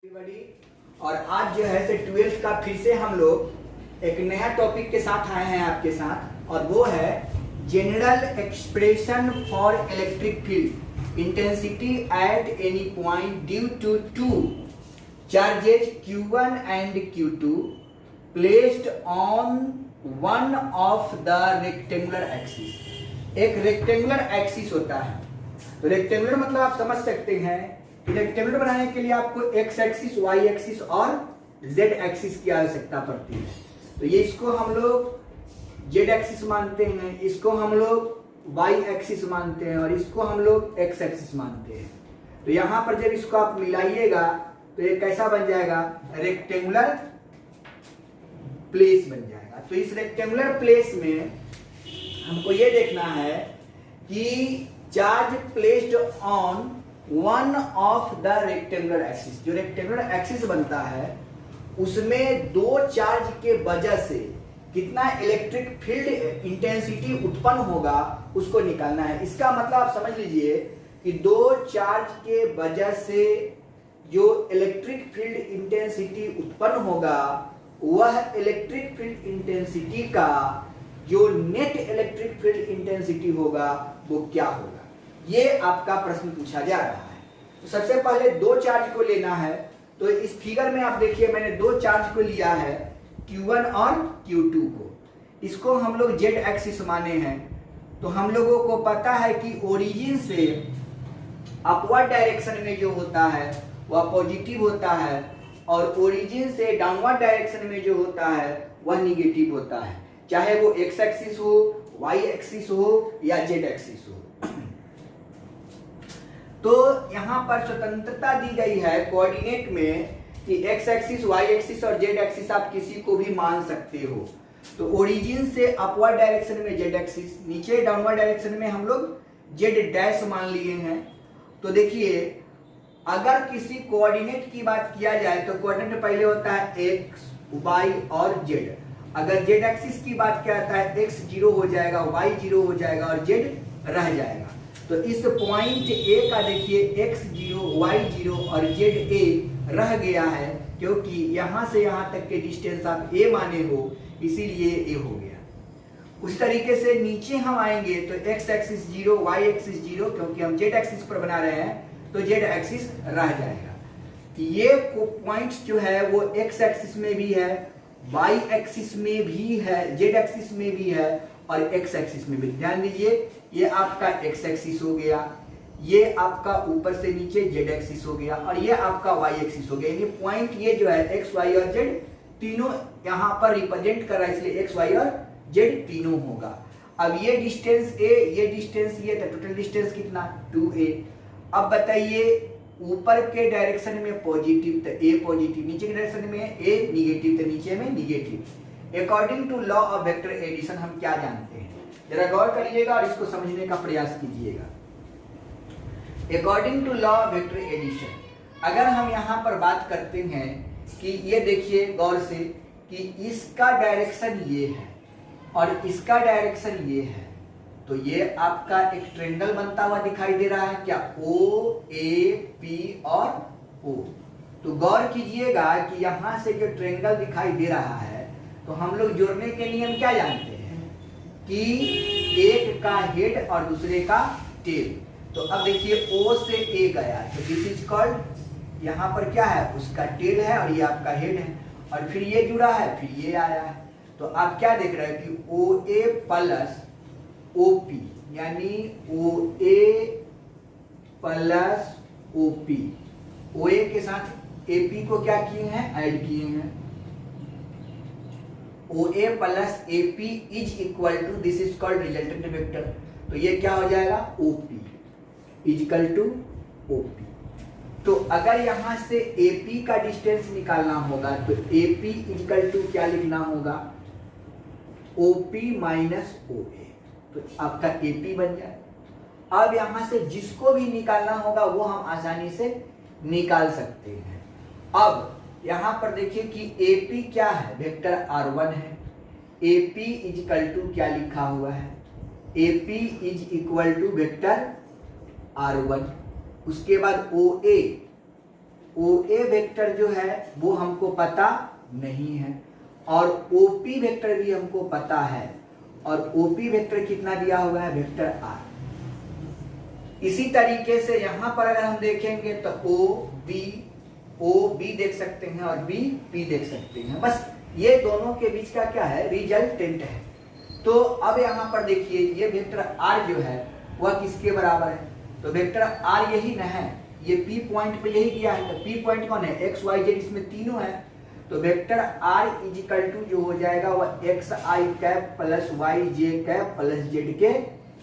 Everybody. और आज जो है 12th का फिर से हम लोग एक नया टॉपिक के साथ आए हैं आपके साथ, और वो है general expression for electric field intensity at any point due to two charges Q1 and Q2 placed on one of the rectangular axis. एक रेक्टेंगुलर एक्सिस होता है, तो रेक्टेंगुलर मतलब आप समझ सकते हैं कि रेक्टेंगुलर बनाने के लिए आपको एक्स एक्सिस, वाई एक्सिस और जेड एक्सिस की आवश्यकता पड़ती है। तो ये इसको हम लोग जेड एक्सिस मानते हैं, इसको हम लोग वाई एक्सिस मानते हैं और इसको हम लोग एक्स एक्सिस मानते हैं। तो यहां पर जब इसको आप मिलाइएगा तो ये कैसा बन जाएगा, रेक्टेंगुलर प्लेस बन जाएगा। तो इस रेक्टेंगुलर प्लेस में हमको ये देखना है कि charge placed on one of the rectangular axis, जो रेक्टेंगुलर एक्सिस बनता है उसमें दो चार्ज के वजह से कितना इलेक्ट्रिक फील्ड इंटेंसिटी उत्पन्न होगा उसको निकालना है। इसका मतलब आप समझ लीजिए कि दो चार्ज के वजह से जो इलेक्ट्रिक फील्ड इंटेंसिटी उत्पन्न होगा वह इलेक्ट्रिक फील्ड इंटेंसिटी का जो नेट इलेक्ट्रिक फील्ड इंटेंसिटी होगा वो क्या होगा, ये आपका प्रश्न पूछा जा रहा है। तो सबसे पहले दो चार्ज को लेना है। तो इस फिगर में आप देखिए मैंने दो चार्ज को लिया है, Q1 और Q2 को। इसको हम लोग जेड एक्सिस माने हैं। तो हम लोगों को पता है कि ओरिजिन से अपवर्ड डायरेक्शन में जो होता है वह पॉजिटिव होता है और ओरिजिन से डाउनवर्ड डायरेक्शन में जो होता है वह निगेटिव होता है, चाहे वो एक्स एक्सिस हो, वाई एक्सिस हो या जेड एक्सिस हो। तो यहां पर स्वतंत्रता दी गई है कोऑर्डिनेट में कि एक्स एक्सिस, वाई एक्सिस और जेड एक्सिस आप किसी को भी मान सकते हो। तो ओरिजिन से अपवर्ड डायरेक्शन में जेड एक्सिस, नीचे डाउनवर्ड डायरेक्शन में हम लोग जेड डैश मान लिए हैं। तो देखिए अगर किसी कोऑर्डिनेट की बात किया जाए तो कोऑर्डिनेट पहले होता है एक्स, वाई और जेड। अगर जेड एक्सिस की बात किया जाता है एक्स 0 हो जाएगा, वाई 0 हो जाएगा और जेड रह जाएगा। तो इस पॉइंट ए का देखिए x 0, y 0 और z a रह गया है, क्योंकि यहां से यहां तक के डिस्टेंस आप a माने हो, इसीलिए a हो गया। उस तरीके से नीचे हम आएंगे तो x एक्सिस 0, y एक्सिस 0, क्योंकि हम z एक्सिस पर बना रहे हैं तो z एक्सिस रह जाएगा। ये पॉइंट्स जो है वो x एक्सिस में भी है, y एक्सिस में भी है, z एक्सिस में भी है और x एक्सिस में भी। ध्यान दीजिए ये आपका x एक्सिस हो गया, ये आपका ऊपर से नीचे z एक्सिस हो गया और ये आपका y एक्सिस हो गया। यानी पॉइंट ये जो है x, y और z तीनों यहाँ पर रिप्रेजेंट कर रहा है, इसलिए x, y और z तीनों होगा। अब ये डिस्टेंस a, ये डिस्टेंस ये, तो टोटल डिस्टेंस कितना 2a। अब बताइए ऊपर के डायरेक्शन में पॉजिटिव तो a पॉजिटिव, नीचे के डायरेक्शन में a निगेटिव तो नीचे में negative. According to law of vector addition हम क्या जानते हैं, जरा गौर करिएगा और इसको समझने का प्रयास कीजिएगा। According to law of vector addition अगर हम यहाँ पर बात करते हैं कि ये देखिए गौर से कि इसका डायरेक्शन ये है और इसका डायरेक्शन ये है, तो ये आपका एक ट्रायंगल बनता हुआ दिखाई दे रहा है क्या, O, A, P और O। तो गौर कीजिएगा कि यहाँ से जो ट्रायंगल दिखाई दे रहा है तो हम लोग जोड़ने के नियम क्या जानते हैं कि एक का हेड और दूसरे का टेल। तो अब देखिए O से A गया तो दिस इज कॉल्ड, यहाँ पर क्या है उसका टेल है और ये आपका हेड है, और फिर ये जुड़ा है फिर ये आया है। तो आप क्या देख रहे हैं कि OA प्लस OP यानी OA प्लस OP, OA के साथ AP को क्या किए हैं, ऐड किए हैं। OA plus AP is equal to, this is called resultant vector. तो ये क्या हो जाएगा OP is equal to OP। तो अगर यहां से AP का डिस्टेंस निकालना होगा तो AP इज इक्वल टू क्या लिखना होगा, OP माइनस OA। तो आपका AP बन जाए। अब यहां से जिसको भी निकालना होगा वो हम आसानी से निकाल सकते हैं। अब यहां पर देखिए कि AP क्या है, वेक्टर R1 है। AP इज इक्वल टू क्या लिखा हुआ है, AP is equal to vector R1। उसके बाद OA, ओ ए वेक्टर जो है वो हमको पता नहीं है और ओ पी वेक्टर भी हमको पता है और ओ पी वेक्टर कितना दिया हुआ है, वेक्टर आर। इसी तरीके से यहां पर अगर हम देखेंगे तो ओ बी देख सकते हैं और बी पी देख सकते हैं, बस ये दोनों के बीच का क्या है, रिजल्टेंट है। तो अब यहां पर देखिए ये वेक्टर आर जो है वह किसके बराबर है, तो वेक्टर आर यही न है, ये पी पॉइंट पे यही दिया है। तो पी पॉइंट कौन है, एक्स वाई जेड, इसमें तीनों है। तो वेक्टर आर इजिकल टू जो हो जाएगा वह x i cap plus y j cap plus z k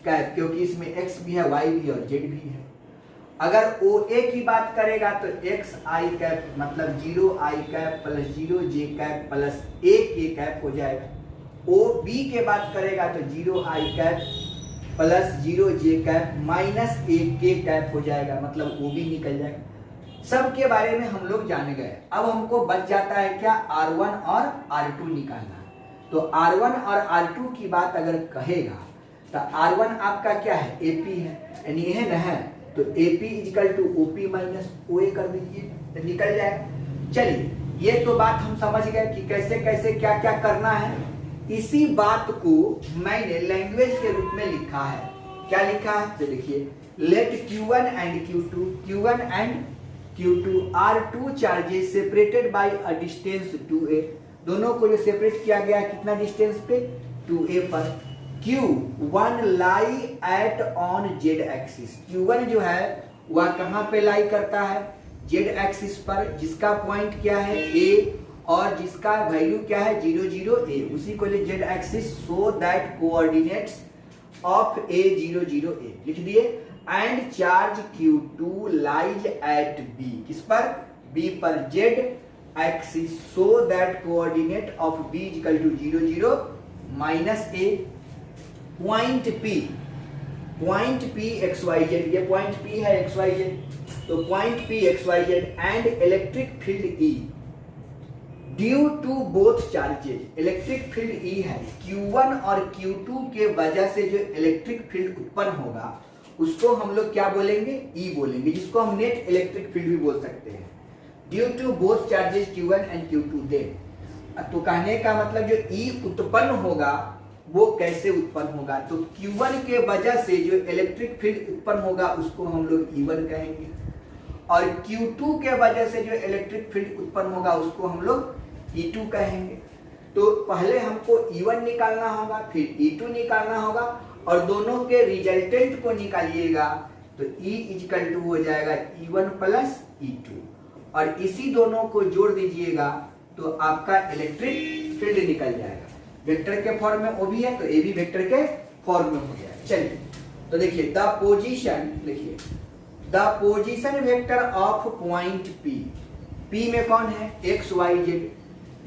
cap, क्योंकि इसमें एक्स भी है, वाई भी और जेड भी है। अगर ओ ए की बात करेगा तो एक्स आई कैप मतलब 0 आई कैप प्लस 0 जे कैप प्लस 1 के कैप हो जाएगा। ओ बी के बात करेगा तो 0 आई कैप प्लस 0 जे कैप माइनस 1 के कैप हो जाएगा, मतलब ओ बी निकल जाएगा। सब के बारे में हम लोग जान गए। अब हमको बच जाता है क्या, R1 और R2 निकालना। तो R1 और R2 की बात अगर कहेगा तो R1 आपका क्या है, AP है, यानी यह न है, तो AP is equal to OP minus OA कर दीजिए तो निकल जाएगा। चलिए ये तो बात हम समझ गए कि कैसे कैसे क्या क्या करना है। इसी बात को मैंने लैंग्वेज के रूप में लिखा है। क्या लिखा है, तो देखिए, let Q1 and Q1 and Q2 are two charges separated by a distance 2a। दोनों को जो सेपरेट किया गया कितना डिस्टेंस पे, 2a पर। Q1 lie at on Z axis, Q1 जो है वह कहां पे लाई करता है, जेड एक्सिस पर, जिसका पॉइंट क्या है a और जिसका वैल्यू क्या है 0 0 a, उसी को ले z axis, so that coordinates of a 0 0 a लिख दिए। And charge Q2 lies at b, किस पर, b पर, z axis, so that coordinate of b equal to 0 0 minus a। Point P x y z, ये point P है x y z, तो point P x y z and electric field E due to both charges. Electric field E है, Q1 और Q2 के वजह से जो electric field उत्पन्न होगा उसको हम लोग क्या बोलेंगे, E बोलेंगे, जिसको हम नेट इलेक्ट्रिक फील्ड भी बोल सकते हैं। Due to both charges Q1 and Q2 then, तो कहने का मतलब जो E उत्पन्न होगा वो कैसे उत्पन्न होगा, तो Q1 के वजह से जो इलेक्ट्रिक फील्ड उत्पन्न होगा उसको हम लोग E1 कहेंगे और Q2 के वजह से जो इलेक्ट्रिक फील्ड उत्पन्न होगा उसको हम लोग E2 कहेंगे। तो पहले हमको E1 निकालना होगा, फिर E2 निकालना होगा और दोनों के रिजल्टेंट को निकालिएगा तो E इक्वल टू हो जाएगा E1 प्लस E2 और इसी दोनों को जोड़ दीजिएगा तो आपका इलेक्ट्रिक फील्ड निकल जाएगा। वेक्टर के फॉर्म में O भी है तो A भी वेक्टर के फॉर्म में हो जाएगा। चलिए तो देखिए द पोजीशन, लिखिए the position vector of point P में कौन है, एक्स वाई जेड,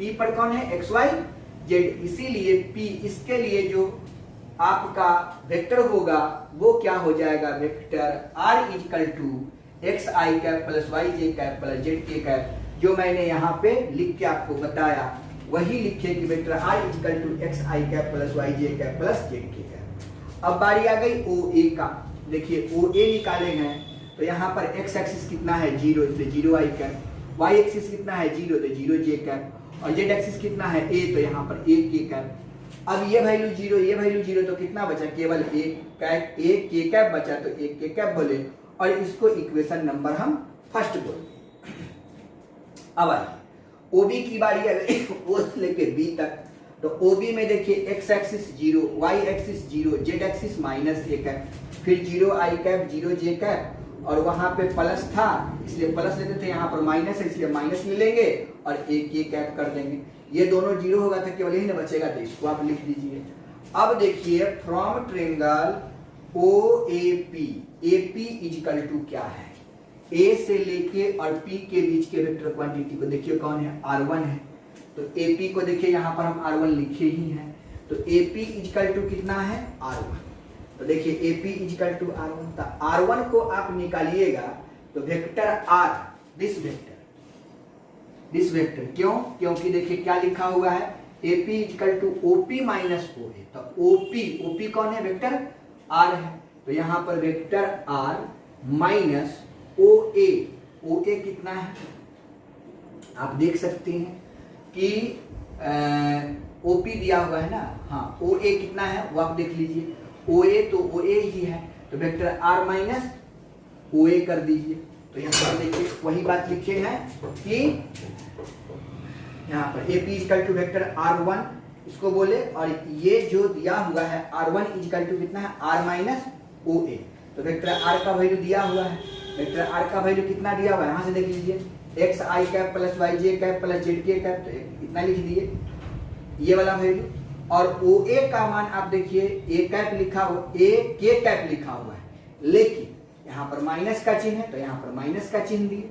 P पर कौन है, एक्स वाई जेड, इसीलिए P इसके लिए जो आपका वेक्टर होगा वो क्या हो जाएगा, vector R equal to x i cap plus y j cap plus z k cap. जो मैंने यहाँ पे लिख के आपको बताया वही लिखे कि vector R equal to x i cap plus y j cap plus z k cap. अब बारी आ गई OA का, देखिए OA निकाले हैं तो यहाँ पर x एक्सिस कितना है 0, इसलिए 0 आई कैप, y एक्सिस कितना है 0 तो 0 जे कैप और z एक्सिस कितना है a तो यहाँ पर a के कैप। अब ये वैल्यू 0 ये वैल्यू 0 तो कितना बचा, केवल a के कैप बचा तो a के कैप बोले और इसको इक्वेशन नंबर हम फर्स्ट बोले। अब आइए OB की बारी है O से लेके B तक, तो OB में देखिए x axis 0, y axis 0, z axis minus a cap, फिर 0 i कैप 0 j कैप और वहां पे प्लस था इसलिए प्लस लेते थे, यहाँ पर माइनस है इसलिए माइनस ले लेंगे और a के कैप कर देंगे। ये दोनों 0 होगा था केवल यही ना बचेगा तो इसको आप लिख दीजिए। अब देखिए from triangle OAP, AP equal to क्या है, A से लेके और P के बीच के वेक्टर क्वांटिटी को देखिए कौन है, R1 है, तो AP को देखिए यहाँ पर हम R1 लिखे ही हैं, तो AP इक्वल टू कितना है R1, तो देखिए AP इक्वल टू R1, तो R1 को आप निकालिएगा तो वेक्टर R, दिस वेक्टर, क्यों, क्योंकि देखिए क्या लिखा हुआ है AP equal to OP minus OA, तो OP कौन है, वेक्टर R है, तो यहाँ पर वेक्टर R माइनस OA ओ ए कितना है, आप देख सकते हैं कि ओ पी दिया हुआ है ना, हाँ ओ ए कितना है वो आप देख लीजिए, ओ ए तो ओ ए ही है, तो वेक्टर आर माइनस ओ ए कर दीजिए। तो यहाँ पर देखिए वही बात लिखे हैं कि यहाँ पर A P is equal to vector R one इसको बोले, और ये जो दिया हुआ है आर वन इजकल टू कितना है आर माइनस ओ ए, तो वेक्टर आर का वैल्यू दिया हुआ है, वेक्टर आर का वैल्यू कितना दिया हुआ है यहाँ से देख लीजिए, x i cap plus y j cap plus z k cap, तो इतना लिख दिए ये वाला वैल्यू, और ओ ए का मान आप देखिए ए कैप लिखा हुआ, ए के कैप लिखा हुआ है, लेकिन यहाँ पर माइनस का चिन्ह है तो यहाँ पर माइनस का चिन्ह दिए।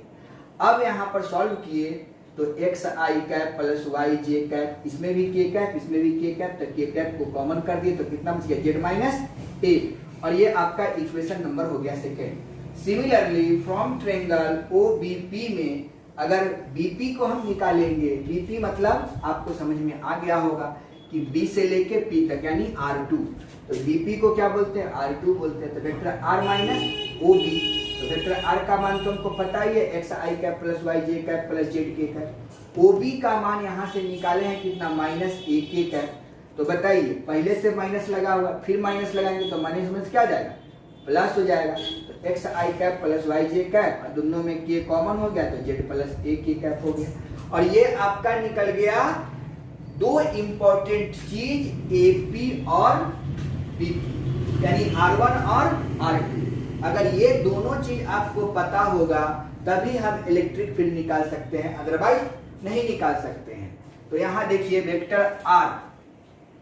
अब यहाँ पर सॉल्व किए तो x i cap plus y j cap, इसमें भी के कैप इसमें भी के कैप, तो के कैप को कॉमन कर दिए तो कितना बच गया जेड माइनस ए, और ये आपका इक्वेशन नंबर हो गया second. Similarly from triangle O B P में अगर बीपी को हम निकालेंगे, बीपी मतलब आपको समझ में आ गया होगा कि बी से लेके पी तक यानी R2, तो बीपी को क्या बोलते हैं R2 बोलते हैं, तो vector R minus O B, तो वेक्टर R का मान तो हमको पता ही है x i cap plus y j cap plus z k cap, O B का मान यहाँ से निकाले हैं कितना माइनस ए के कैप, तो बताइए पहले से माइनस लगा हुआ फिर माइनस लगाएंगे तो माइनस क्या जाएगा प्लस हो जाएगा, तो x i cap plus y j cap, और दोनों में के कॉमन हो गया तो जेड प्लस ए के कैप हो गया, और ये आपका निकल गया दो इंपॉर्टेंट चीज एपी और बीपी यानी R1 और R2। अगर ये दोनों चीज आपको पता होगा तभी हम इलेक्ट्रिक फील्ड निकाल सकते हैं, अदरवाइज नहीं निकाल सकते हैं। तो यहाँ देखिए वेक्टर R,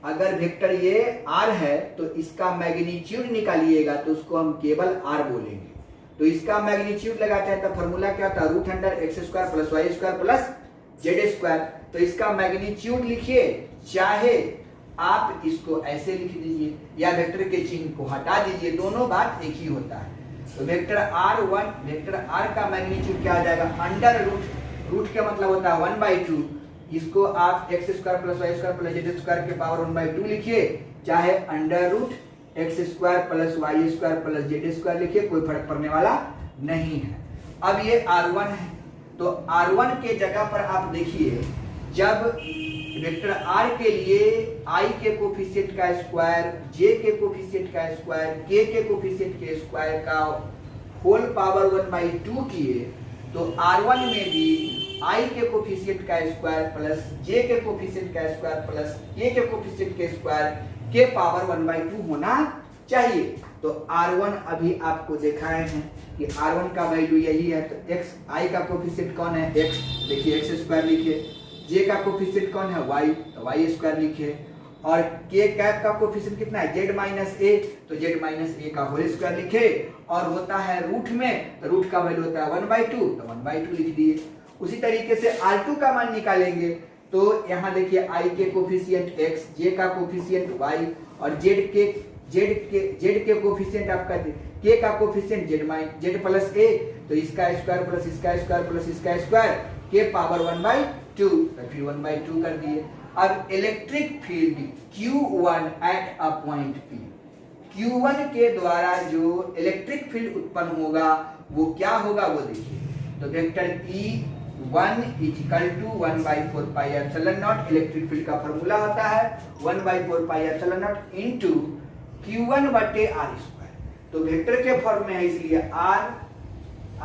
अगर वेक्टर ये R है तो इसका मैग्नीट्यूड निकालिएगा तो उसको हम केवल R बोलेंगे, तो इसका मैग्नीट्यूड लगाते हैं तो फॉर्मूला क्या था root under x square plus y square plus z square, तो इसका मैग्नीट्यूड लिखिए, चाहे आप इसको ऐसे लिख दीजिए या वेक्टर के चिन्ह को हटा दीजिए, दोनों बात एक ही होता है। तो वेक्टर R1 वेक्टर R का मैग्नीट्यूड क्या आ जाएगा अंडर रूट, रूट का मतलब होता है 1/2, इसको आप x square plus y square plus z square के पावर 1/2 लिखिए, चाहे under root x square plus y square plus z square लिखिए, कोई फर्क पड़ने वाला नहीं है। अब ये R1 है तो R1 के जगह पर आप देखिए जब वेक्टर R के लिए I के कोफिशिएंट का स्क्वायर, J के कोफिशिएंट का स्क्वायर, K के कोफिशिएंट के स्क्वायर का होल पावर 1/2 किए, तो R1 में भी I के कोफिशिएंट का स्क्वायर प्लस J के कोफिशिएंट का स्क्वायर प्लस K के कोफिशिएंट के स्क्वायर के पावर 1/2 होना चाहिए। तो R1 अभी आपको दिखाए हैं कि R1 का वैल्यू यही है, तो x I का कोफिशिएंट कौन है x, देखिए x स्क्वायर लिखिए, J का कोफिशिएंट कौन है y, तो y स्क्वायर लिखिए, और K कैप का कोफिशिएंट कितना है z माइनस a, तो z माइनस a का होल स्क्वायर लिखे, और होता है रूट में तो रूट का वैल्यू होता है 1/2, तो 1/2 लिख दिए। उसी तरीके से R2 का मान निकालेंगे तो यहाँ देखिए I के कोफिशिएंट x, J का कोफिशिएंट y और Z के कोफिशिएंट आपका K का कोफिशिएंट z प्लस a, तो इसका स्क्वायर प्लस इसका स्क्वायर प्लस इसका स्क्वायर के पावर 1/2, तो फिर 1/2 कर दिए। अब electric field Q1 at a point P, Q1 के द्वारा जो इलेक्ट्रिक फील्ड उत्पन्न होगा वो क्या होगा वो देखिए, तो vector E1 equal to 1/4 pi epsilon naught, electric field का फॉर्मूला होता है 1/4 pi epsilon not into Q1 बटे R स्क्वायर, तो वेक्टर के फॉर्म में है इसलिए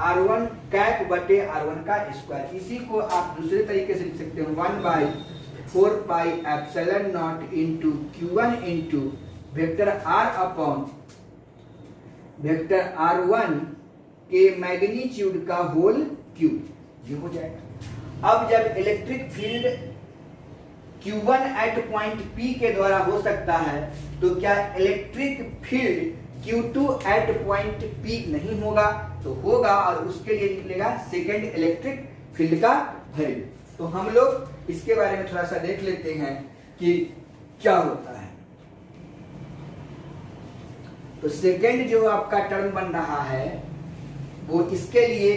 R1 कैप बटे R1 का स्क्वायर। इसी को आप दूसरे तरीके से लिख सकते हो 1/4 pi epsilon not into Q1 into vector R upon vector R1 के मैग्नीट्यूड का होल क्यूब, ये हो जाएगा। अब जब electric field Q1 at point P के द्वारा हो सकता है तो क्या electric field Q2 at point P नहीं होगा? तो होगा, और उसके लिए निकलेगा सेकेंड इलेक्ट्रिक फील्ड का वैल्यू। तो हम लोग इसके बारे में थोड़ा सा देख लेते हैं कि क्या होता है। तो सेकेंड जो आपका टर्म बन रहा है वो इसके लिए,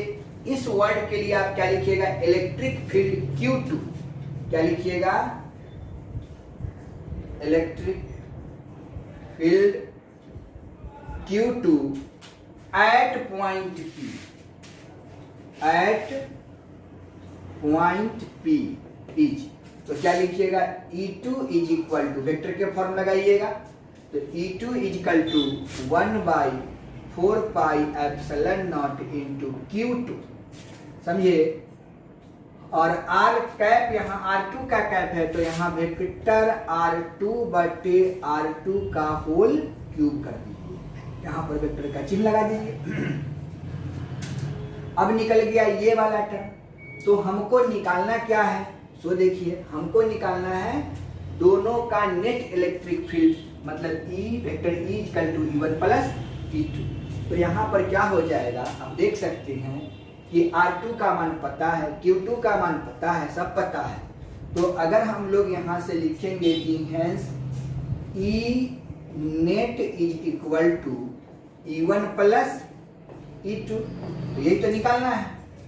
इस वर्ड के लिए आप क्या लिखिएगा, इलेक्ट्रिक फील्ड Q2, क्या लिखिएगा, electric field Q2 at point P, at point P is, तो क्या लिखिएगा E2 is equal to, vector के फॉर्म लगाइएगा, तो E2 is equal to 1/4 pi epsilon naught into Q2, समझे। और आर कैप यहाँ R2 का कैप है, तो यहाँ वेक्टर R2 बटे R2 का होल क्यूब कर दीजिए, यहाँ पर वेक्टर का चिन्ह लगा दीजिए। अब निकल गया ये वाला टर्म, तो हमको निकालना क्या है, सो देखिए हमको निकालना है दोनों का नेट इलेक्ट्रिक फील्ड, मतलब E vector E equal to E1 plus E2। तो यहाँ पर क्या हो जाएगा, आप देख सकते हैं कि R2 का मान पता है, Q2 का मान पता है, सब पता है। तो अगर हम लोग यहाँ से लिखेंगे कि hence E net is equal to E1 plus E2, तो यही तो निकालना है।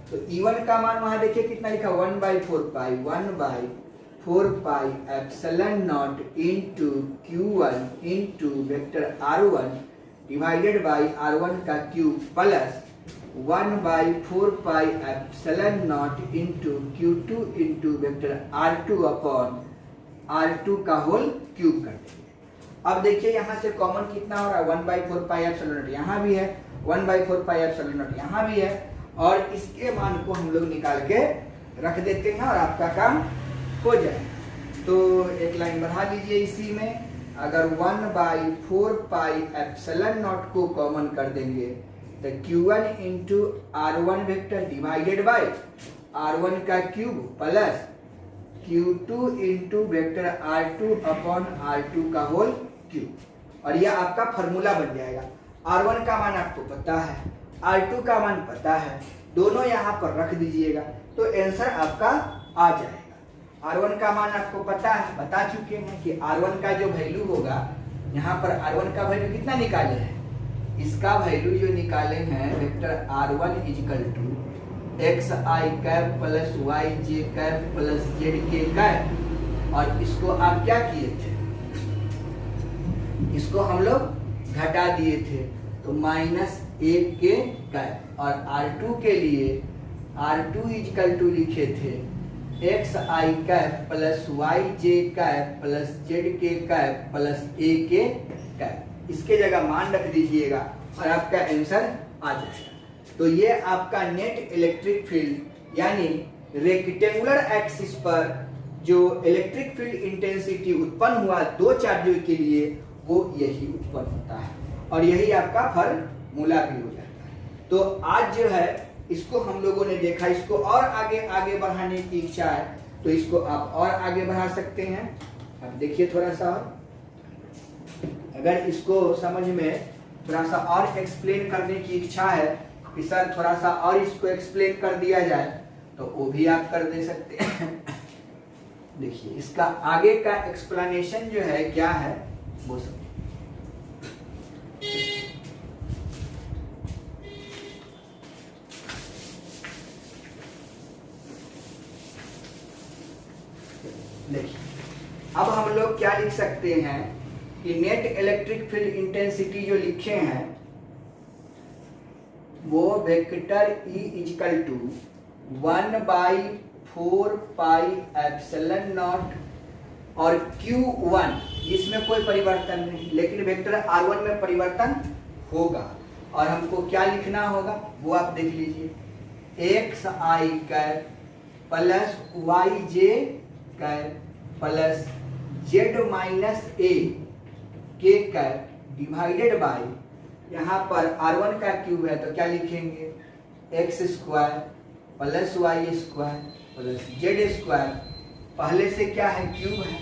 तो E1 का मान वहां देखिए कितना लिखा, 1/4 pi epsilon naught into Q1 into vector R1 divided by R1 का cube plus 1/4 pi epsilon naught into Q2 into vector R2 upon R2 का होल क्यूब कर देंगे। अब देखिए यहाँ से कॉमन कितना हो रहा है, 1/4 पाई एप्सिलॉन नॉट यहाँ भी है, 1/4 पाई एप्सिलॉन नॉट यहाँ भी है, और इसके मान को हम लोग निकाल के रख देते हैं और आपका काम हो जाए। तो एक लाइन बढ़ा दीजिए इसी में, अगर 1/4 पाई एप्सिलॉन नॉट को कॉमन कर देंगे तो Q1 into R1 vector divided by R1 का cube plus Q2 into vector R2 upon R2 का होल क्यूब, और यह आपका फॉर्मूला बन जाएगा। R1 का मान आपको पता है, R2 का मान पता है, दोनों यहाँ पर रख दीजिएगा तो आंसर आपका आ जाएगा। R1 का मान आपको पता है, बता चुके हैं कि R1 का जो वैल्यू होगा, यहाँ पर R1 का वैल्यू कितना निकाले हैं, इसका वैल्यू जो निकाले हैं vector R1 is equal to XI cap plus YJ cap plus ZK cap, और इसको आप क्या किए थे, इसको हम लोग घटा दिए थे, तो -1 के कैप, और R2 के लिए R2 इजिकल टू लिखे थे XI cap plus YJ cap plus ZK cap plus AK cap, इसके जगह मान रख दीजिएगा और आपका आंसर आ जाएगा। तो ये आपका नेट इलेक्ट्रिक फील्ड, यानी रेक्टेंगुलर एक्सिस पर जो इलेक्ट्रिक फील्ड इंटेंसिटी उत्पन्न हुआ दो चार्जों के लिए, वो यही उत्पन्न होता है, और यही आपका फॉर्मूला भी हो जाता है। तो आज जो है इसको हम लोगों ने देखा, इसको और आगे बढ़ाने की इच्छा है तो इसको आप और आगे बढ़ा सकते हैं। अब देखिए थोड़ा सा, अगर इसको समझ में थोड़ा सा और एक्सप्लेन करने की इच्छा है कि सर थोड़ा सा और इसको एक्सप्लेन कर दिया जाए, तो वो भी आप कर दे सकते हैं। देखिए इसका आगे का एक्सप्लेनेशन जो है क्या है वो सब देखिए। अब हम लोग क्या लिख सकते हैं कि नेट इलेक्ट्रिक फील्ड इंटेंसिटी जो लिखे हैं वो vector E is equal to 1/4 pi epsilon naught और Q1, इसमें कोई परिवर्तन नहीं, लेकिन वेक्टर R1 में परिवर्तन होगा, और हमको क्या लिखना होगा वो आप देख लीजिए, XI cap plus YJ cap plus Z minus A के कैप डिवाइडेड बाय, यहाँ पर R1 का क्यूब है तो क्या लिखेंगे, x square plus y square plus z square, पहले से क्या है क्यूब है,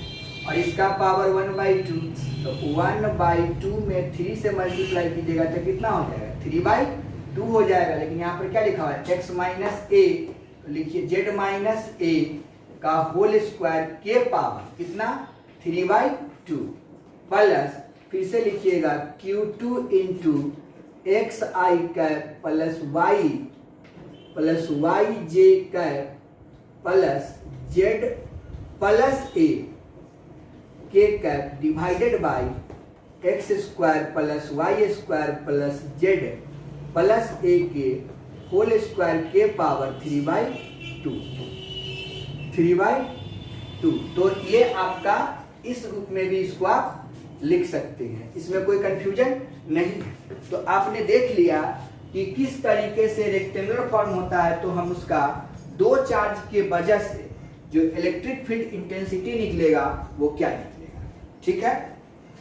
और इसका पावर 1/2, तो 1/2 में 3 से मल्टीप्लाई कीजिएगा तो कितना हो जाएगा, 3/2 हो जाएगा। लेकिन यहाँ पर क्या लिखा हुआ है, x माइनस ए, तो लिखिए z माइनस ए का होल स्क्वायर के पावर कितना, 3/2 प्लस फिर से लिखिएगा Q2 into XI cap plus YJ cap plus Z plus A के cap divided by x square plus y square plus z plus A के होल स्क्वायर के power 3/2 3/2। तो ये आपका इस रूप में भी इसको आप लिख सकते हैं, इसमें कोई कंफ्यूजन नहीं है। तो आपने देख लिया कि किस तरीके से रेक्टेंगुलर फॉर्म होता है, तो हम उसका दो चार्ज के वजह से जो इलेक्ट्रिक फील्ड इंटेंसिटी निकलेगा वो क्या निकलेगा, ठीक है।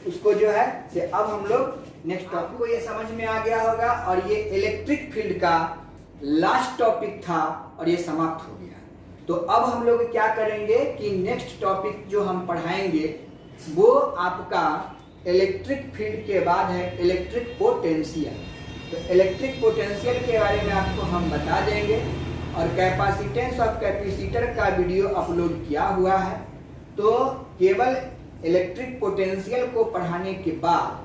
उसको जो है से अब हम लोग नेक्स्ट टॉपिक को ये समझ में आ गया होगा, और ये इलेक्ट्रिक फील्ड का लास्ट टॉपिक था और ये समाप्त हो गया। तो अब हम लोग क्या करेंगे कि नेक्स्ट टॉपिक जो हम पढ़ाएंगे वो आपका इलेक्ट्रिक फील्ड के बाद है इलेक्ट्रिक पोटेंशियल। तो इलेक्ट्रिक पोटेंशियल के बारे में आपको हम बता देंगे, और कैपेसिटेंस ऑफ कैपेसिटर का वीडियो अपलोड किया हुआ है। तो केवल इलेक्ट्रिक पोटेंशियल को पढ़ाने के बाद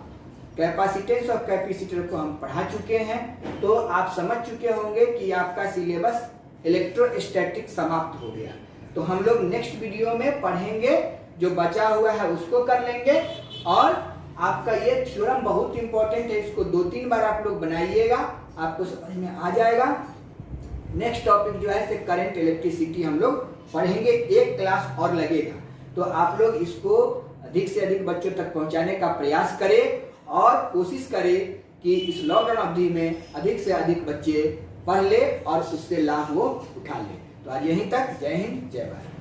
कैपेसिटेंस ऑफ कैपेसिटर को हम पढ़ा चुके हैं, तो आप समझ चुके होंगे कि आपका सिलेबस इलेक्ट्रोस्टैटिक समाप्त हो गया। तो हम लोग नेक्स्ट वीडियो में पढ़ेंगे, जो बचा हुआ है उसको कर लेंगे। और आपका ये थ्योरम बहुत इंपॉर्टेंट है, इसको 2-3 बार आप लोग बनाइएगा, आपको समझ में आ जाएगा। नेक्स्ट टॉपिक जो है करंट इलेक्ट्रिसिटी हम लोग पढ़ेंगे, एक क्लास और लगेगा। तो आप लोग इसको अधिक से अधिक बच्चों तक पहुंचाने का प्रयास करें और कोशिश करें कि इस लॉकडाउन अवधि में अधिक से अधिक बच्चे पढ़ ले और उससे लाभ वो उठा ले। तो आज यहीं तक, जय हिंद जय भारत।